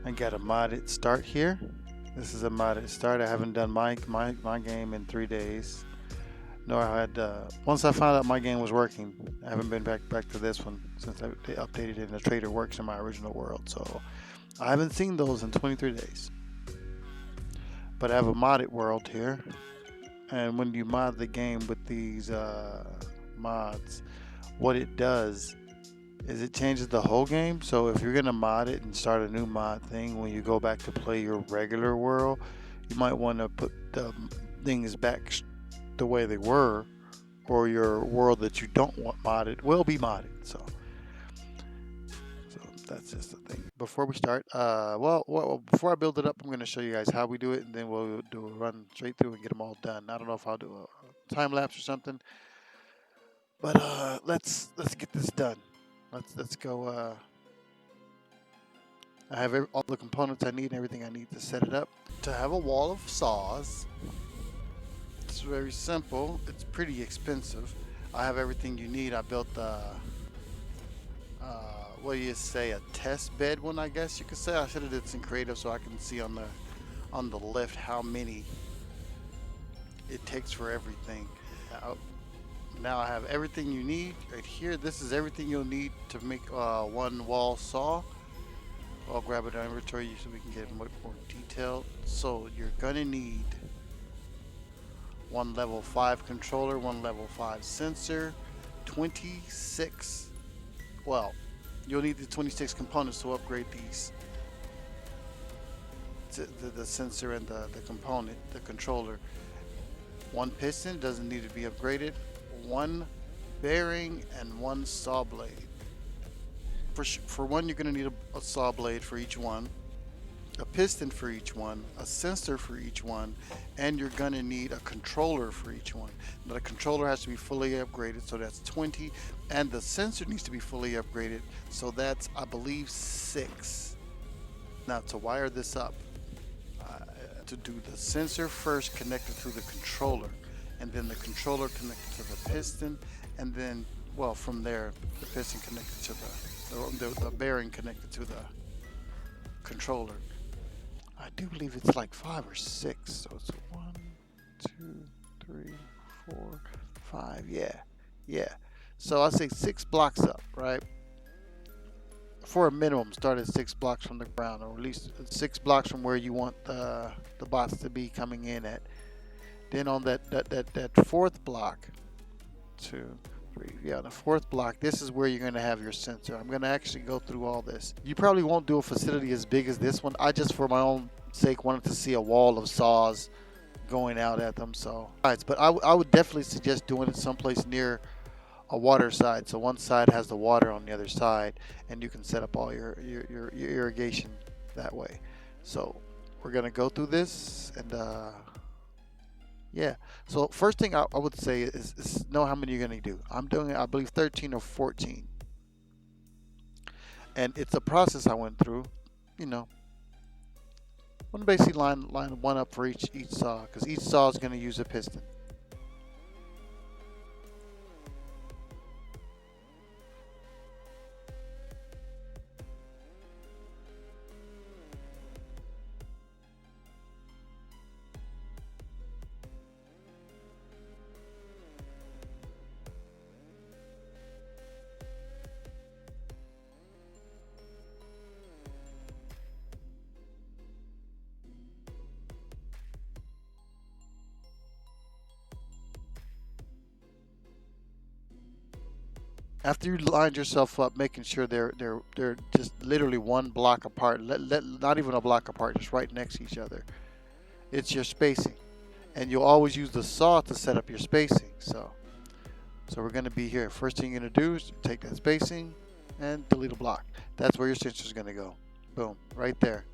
I got a modded start here. This is a modded start. I haven't done my game in 3 days. No, I had once I found out my game was working. I haven't been back to this one since they updated it and the trader works in my original world. So I haven't seen those in 23 days. But I have a modded world here, and when you mod the game with these mods, what it does is it changes the whole game. So if you're gonna mod it and start a new mod thing, when you go back to play your regular world, you might want to put the things back the way they were, or your world that you don't want modded will be modded. So that's just the thing. Before we start, before I build it up, I'm gonna show you guys how we do it, and then we'll do a run straight through and get them all done. I don't know if I'll do a time lapse or something, but let's get this done. Let's go. I have all the components I need and everything I need to set it up. To have a wall of saws, it's very simple. It's pretty expensive. I have everything you need. I built what do you say, a test bed one, I guess you could say. I should have did some creative so I can see on the lift how many it takes for everything. Now, now I have everything you need right here. This is everything you'll need to make one wall saw. I'll grab it in inventory so we can get much more detailed. So you're gonna need one level 5 controller, one level 5 sensor, 26. Well, you'll need the 26 components to upgrade these. The sensor and the component, the controller. One piston doesn't need to be upgraded. One bearing and one saw blade. For one, you're going to need a saw blade for each one, a piston for each one, a sensor for each one, and you're going to need a controller for each one. Now, the controller has to be fully upgraded, so that's 20, and the sensor needs to be fully upgraded, so that's, I believe, 6. Now, to wire this up, to do the sensor first connected to the controller, and then the controller connected to the piston, and then, well, from there, the piston connected to the bearing connected to the controller. I do believe it's like 5 or 6. So it's 1, 2, 3, 4, 5. Yeah, yeah. So I say 6 blocks up, right? For a minimum, start at 6 blocks from the ground, or at least 6 blocks from where you want the bots to be coming in at. Then on that fourth block, 2, 3, yeah, the fourth block, this is where you're going to have your sensor. I'm going to actually go through all this. You probably won't do a facility as big as this one. I just, for my own sake, wanted to see a wall of saws going out at them. So, but I would definitely suggest doing it someplace near a water side. So one side has the water on the other side, and you can set up all your irrigation that way. So we're going to go through this and yeah. So first thing I would say is know how many you're gonna do. I'm doing, I believe, 13 or 14, and it's a process I went through. You know, I'm gonna basically line one up for each saw, because each saw is gonna use a piston. After you lined yourself up, making sure they're just literally one block apart, not even a block apart, just right next to each other. It's your spacing, and you'll always use the saw to set up your spacing. So we're going to be here. First thing you're going to do is take that spacing and delete a block. That's where your sensor is going to go. Boom, right there.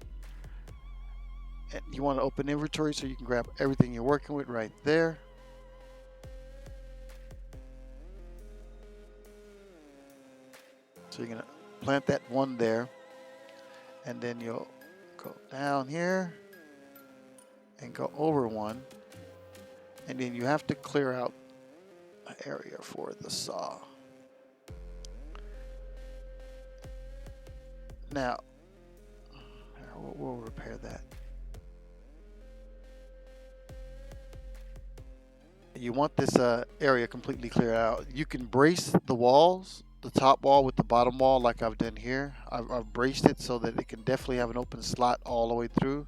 And you want to open inventory so you can grab everything you're working with right there. So you're going to plant that one there, and then you'll go down here and go over one, and then you have to clear out an area for the saw. Now, we'll repair that. You want this area completely cleared out. You can brace the walls, the top wall with the bottom wall like I've done here. I've braced it so that it can definitely have an open slot all the way through.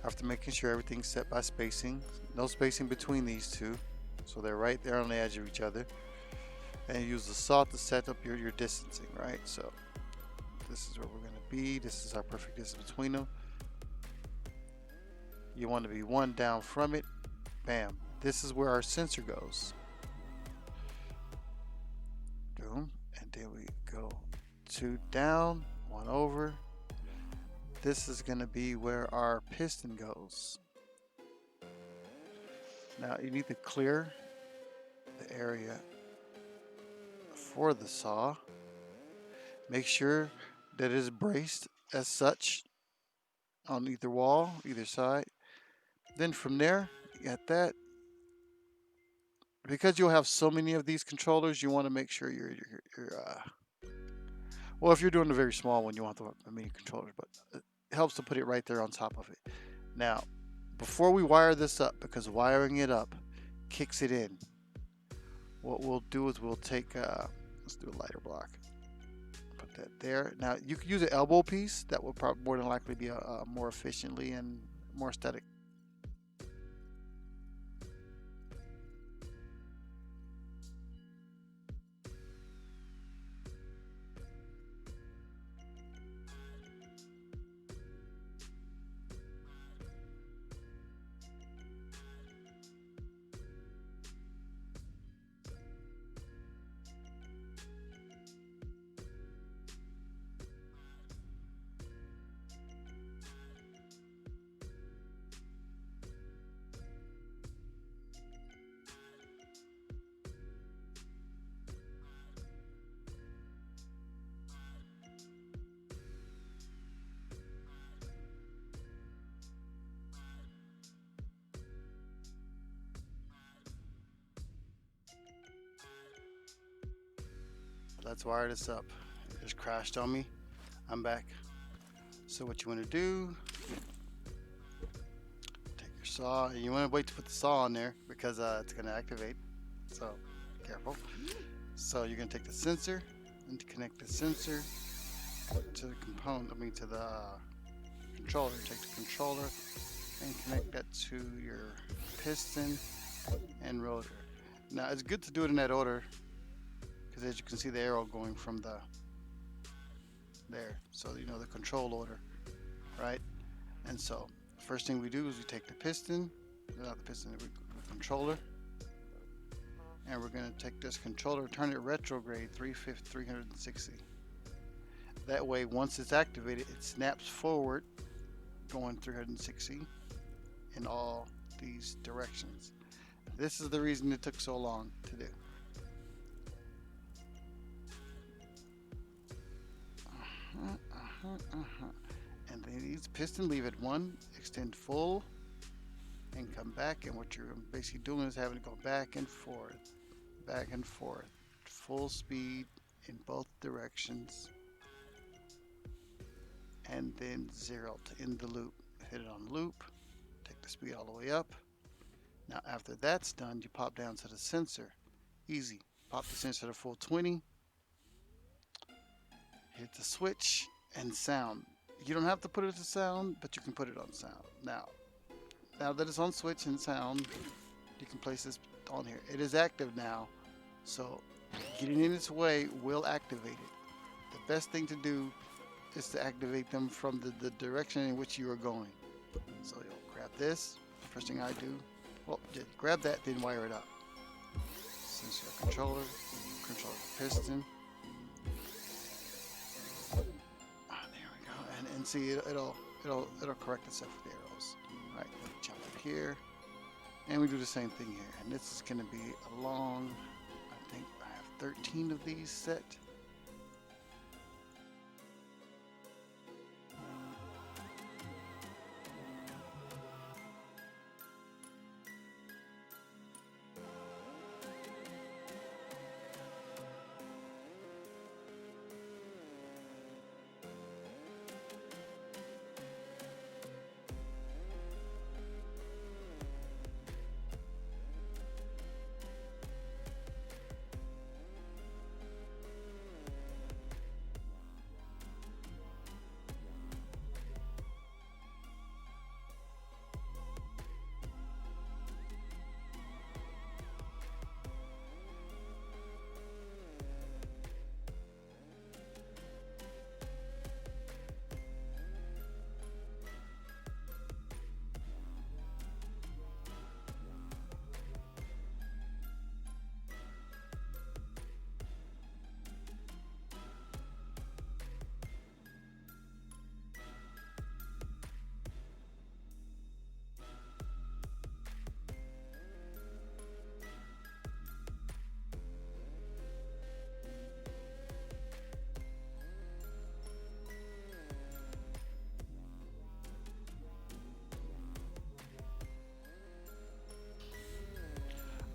After making sure everything's set by spacing, no spacing between these two, so they're right there on the edge of each other. And you use the saw to set up your distancing, right? So this is where we're going to be. This is our perfect distance between them. You want to be one down from it. Bam. This is where our sensor goes. Boom. And then we go 2 down, 1 over. This is going to be where our piston goes. Now you need to clear the area for the saw. Make sure that it is braced as such on either wall, either side. Then from there, you got that. Because you'll have so many of these controllers, you want to make sure you're well, if you're doing a very small one, you want the mini controllers, but it helps to put it right there on top of it. Now, before we wire this up, because wiring it up kicks it in, what we'll do is we'll take, let's do a lighter block. Put that there. Now, you could use an elbow piece. That will probably more than likely be more efficiently and more aesthetic. Let's wire this up. It just crashed on me. I'm back. So what you want to do, take your saw, and you want to wait to put the saw on there because it's going to activate. So careful. So you're going to take the sensor and connect the sensor to the component, to the controller. Take the controller and connect that to your piston and rotor. Now it's good to do it in that order, because as you can see the arrow going from there, so you know the control order, right? And so first thing we do is we take the piston, not the piston, the controller, and we're going to take this controller, turn it retrograde 360. That way, once it's activated, it snaps forward, going 360 in all these directions. This is the reason it took so long to do. And then these piston, leave it one, extend full, and come back. And what you're basically doing is having to go back and forth, full speed in both directions, and then 0 to end the loop. Hit it on loop, take the speed all the way up. Now after that's done, you pop down to the sensor. Easy. Pop the sensor to full 20. Hit the switch and sound. You don't have to put it to sound, but you can put it on sound. Now that it's on switch and sound, you can place this on here. It is active now, so getting in its way will activate it. The best thing to do is to activate them from the direction in which you are going. So you'll grab this. First thing I do, well, just grab that, then wire it up. Sensor controller, control the piston. There we go, and see it'll correct itself with the arrows. All right, jump up here, and we do the same thing here. And this is going to be a long, I think I have 13 of these set.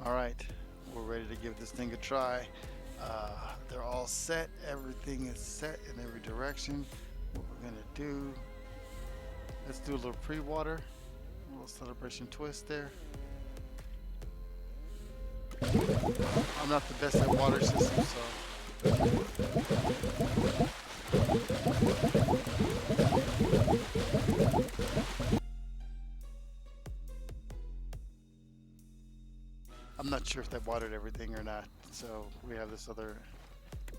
All right, we're ready to give this thing a try. They're all set. Everything is set in every direction. What we're gonna do? Let's do a little pre-water, a little celebration twist there. I'm not the best at water systems, so I'm not sure if they watered everything or not. So we have this other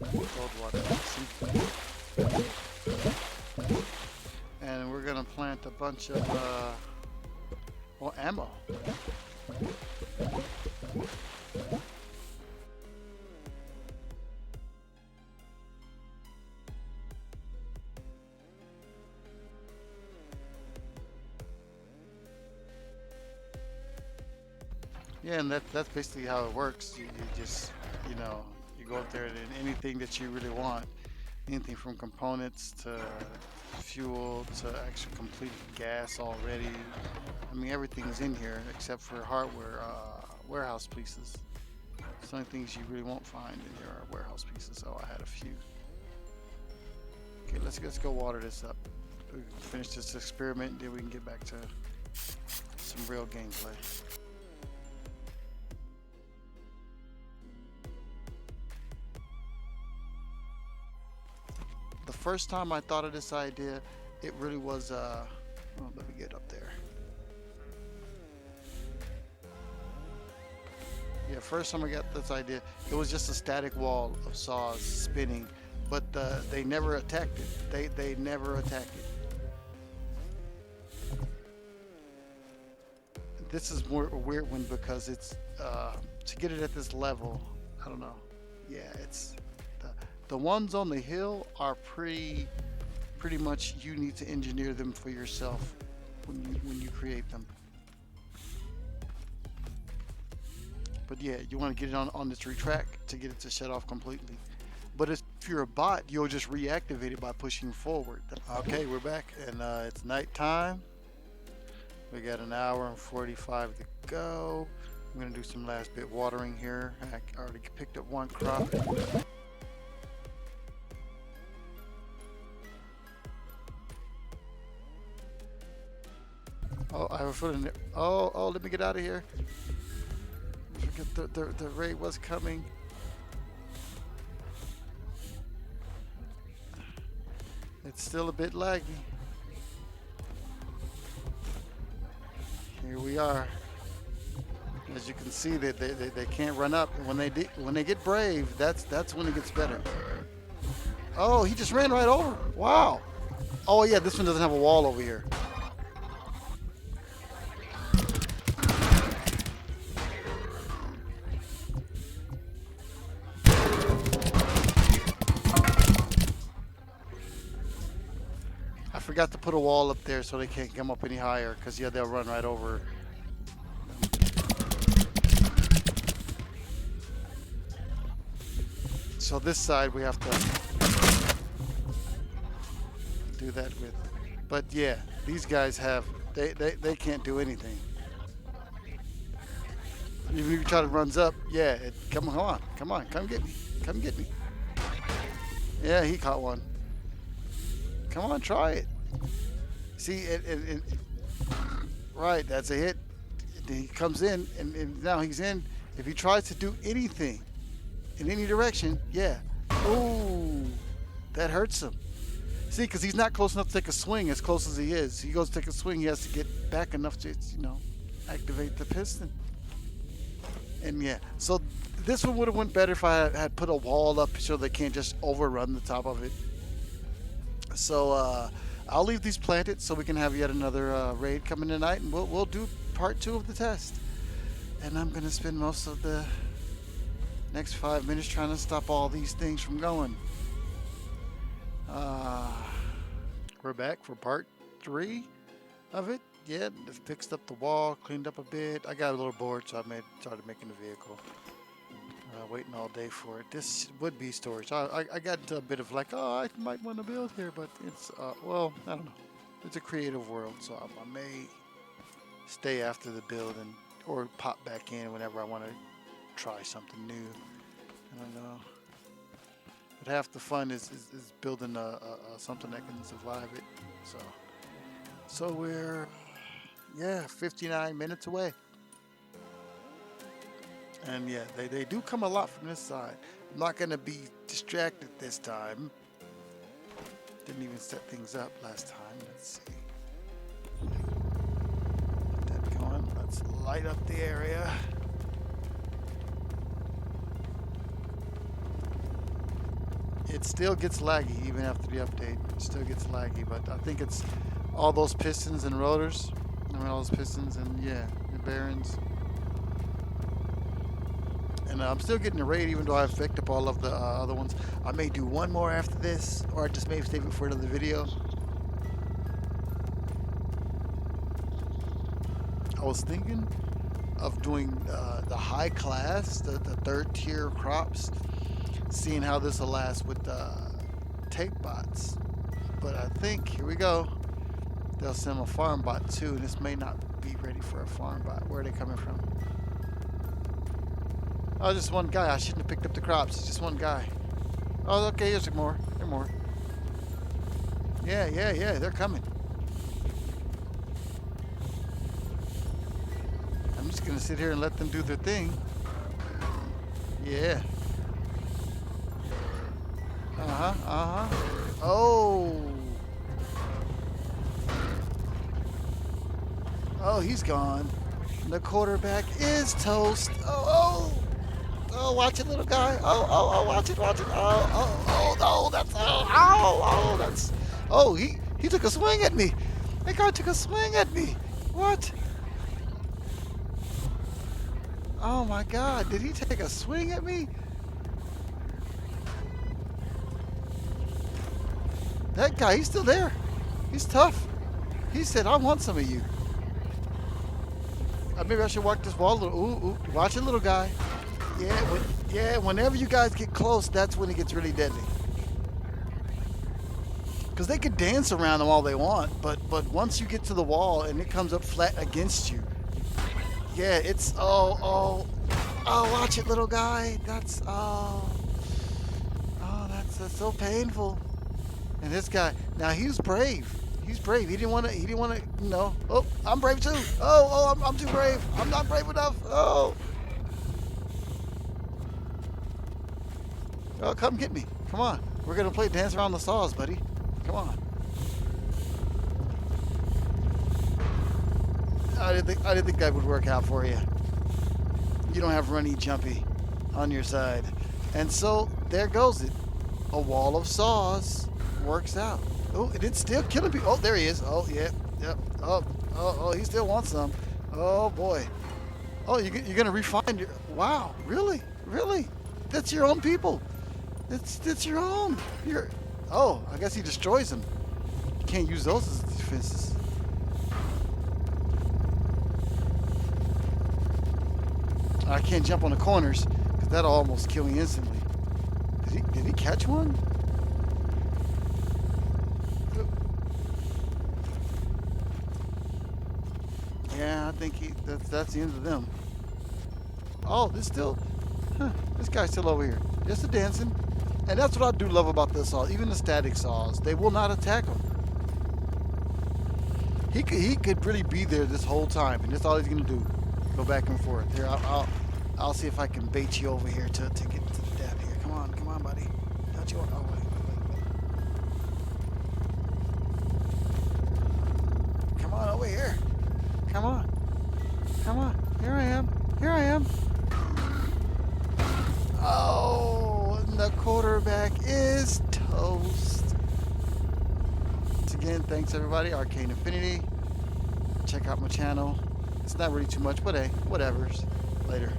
cold water system, and we're gonna plant a bunch of well, ammo. Yeah, and that's basically how it works. You just, you know, you go up there and anything that you really want, anything from components to fuel to actually completed gas already. I mean, everything's in here except for hardware, warehouse pieces. It's the only things you really won't find in here are warehouse pieces. Oh, I had a few. Okay, let's go water this up. We can finish this experiment, then we can get back to some real gameplay. The first time I thought of this idea, it really was, oh, let me get up there. Yeah, first time I got this idea, it was just a static wall of saws spinning, but they never attacked it. They never attacked it. This is more a weird one because it's to get it at this level. I don't know. Yeah, it's the ones on the hill are pretty much you need to engineer them for yourself when you create them. But yeah, you want to get it on this retract to get it to shut off completely. But if you're a bot, you'll just reactivate it by pushing forward. Okay, we're back, and it's nighttime. We got an hour and 45 to go. I'm gonna do some last bit watering here. I already picked up one crop. Oh, I have a foot in there. Oh, let me get out of here. Forget the raid was coming. It's still a bit laggy. Here we are. As you can see, they can't run up. And when they get brave, that's when it gets better. Oh, he just ran right over. Wow. Oh yeah, this one doesn't have a wall over here. I forgot to put a wall up there so they can't come up any higher, because yeah, they'll run right over. So this side we have to do that with. But yeah, these guys have, they can't do anything. Even if you try to runs up, yeah, come on, come get me, come get me. Yeah, he caught one. Come on, try it. See, right, that's a hit. He comes in, and now he's in. If he tries to do anything in any direction, yeah. Ooh, that hurts him. See, because he's not close enough to take a swing as close as he is. He goes to take a swing, he has to get back enough to, activate the piston. And yeah, so this one would have went better if I had put a wall up so they can't just overrun the top of it. So I'll leave these planted so we can have yet another raid coming tonight, and we'll do part 2 of the test. And I'm gonna spend most of the next 5 minutes trying to stop all these things from going. We're back for part 3 of it. Yeah, fixed up the wall, cleaned up a bit. I got a little bored, so I started making the vehicle. Waiting all day for it. This would be storage. I got into a bit of like, oh, I might want to build here, but it's, well, I don't know. It's a creative world, so I may stay after the build or pop back in whenever I want to try something new. I don't know. But half the fun is building a something that can survive it. So we're, yeah, 59 minutes away. And yeah, they do come a lot from this side. I'm not going to be distracted this time. Didn't even set things up last time. Let's see. Get that going. Let's light up the area. It still gets laggy even after the update. It still gets laggy, but I think it's all those pistons and rotors. I mean, all those pistons and, yeah, the bearings. And I'm still getting the raid even though I've picked up all of the other ones. I may do one more after this, or I just may save it for another video. I was thinking of doing the high class, the third tier crops, seeing how this will last with tape bots. But I think, here we go, they'll send a farm bot too, and this may not be ready for a farm bot. Where are they coming from? Oh, just one guy. I shouldn't have picked up the crops. It's just one guy. Oh, okay, here's more. There's more. Yeah, they're coming. I'm just going to sit here and let them do their thing. Yeah. Oh. Oh, he's gone. The quarterback is toast. Oh, watch it, little guy. Oh, watch it. Oh, no, that's, that's, oh, he took a swing at me. That guy took a swing at me. What? Oh my God, did he take a swing at me? That guy, he's still there. He's tough. He said, I want some of you. Maybe I should walk this wall a little. Ooh, watch it, little guy. Yeah, whenever you guys get close, that's when it gets really deadly. Because they could dance around them all they want, but once you get to the wall and it comes up flat against you, yeah, it's, oh, watch it, little guy. That's, that's so painful. And this guy, now he's brave. He's brave. He didn't want to, you know. Oh, I'm brave too. I'm too brave. I'm not brave enough. Oh, come get me. Come on. We're going to play Dance Around the Saws, buddy. Come on. I didn't think that would work out for you. You don't have Runny Jumpy on your side. And so, there goes it. A wall of saws works out. Oh, and it's still killing people. Oh, there he is. Oh, yeah. Yep. Oh, he still wants some. Oh, boy. Oh, you're going to refine your... Wow. Really? That's your own people. That's your own. Oh, I guess he destroys them. You can't use those as defenses. I can't jump on the corners because that'll almost kill me instantly. Did he catch one? Yeah, I think that's the end of them. Oh, this guy's still over here. Just a dancing. And that's what I do love about this saw. Even the static saws, they will not attack him. He could really be there this whole time, and that's all he's gonna do. Go back and forth. Here, I'll see if I can bait you over here to get to the dad here. Come on, buddy. Don't you want? Oh, wait. Come on over here. Come on. Here I am. Oh, and the quarterback is toast. Once again, thanks everybody. Arcane Infinity. Check out my channel. It's not really too much, but hey, whatever's. Later.